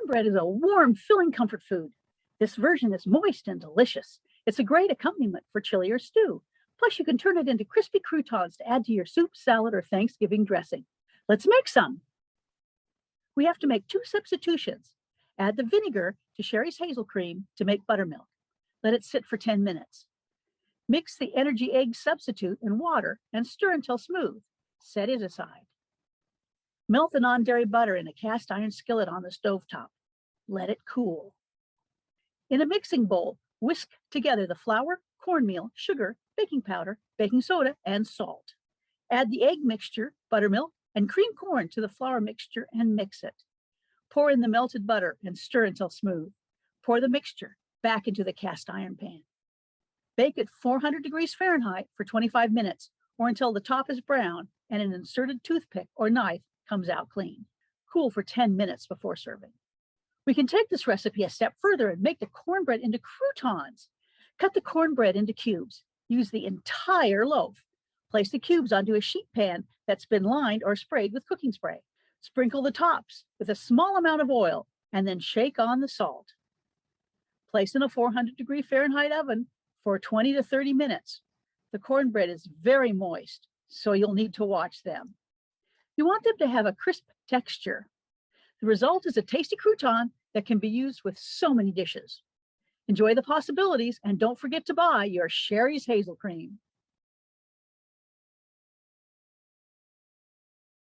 Cornbread is a warm, filling comfort food. This version is moist and delicious. It's a great accompaniment for chili or stew. Plus, you can turn it into crispy croutons to add to your soup, salad, or Thanksgiving dressing. Let's make some. We have to make two substitutions. Add the vinegar to Cheri's HazelCream to make buttermilk. Let it sit for 10 minutes. Mix the energy egg substitute in water and stir until smooth. Set it aside. Melt the non-dairy butter in a cast iron skillet on the stovetop. Let it cool. In a mixing bowl, whisk together the flour, cornmeal, sugar, baking powder, baking soda, and salt. Add the egg mixture, buttermilk, and cream corn to the flour mixture and mix it. Pour in the melted butter and stir until smooth. Pour the mixture back into the cast iron pan. Bake at 400 degrees Fahrenheit for 25 minutes or until the top is brown and an inserted toothpick or knife comes out clean. Cool for 10 minutes before serving. We can take this recipe a step further and make the cornbread into croutons. Cut the cornbread into cubes. Use the entire loaf. Place the cubes onto a sheet pan that's been lined or sprayed with cooking spray. Sprinkle the tops with a small amount of oil and then shake on the salt. Place in a 400-degree Fahrenheit oven for 20 to 30 minutes. The cornbread is very moist, so you'll need to watch them. You want them to have a crisp texture. The result is a tasty crouton that can be used with so many dishes. Enjoy the possibilities and don't forget to buy your Cheri's HazelCream.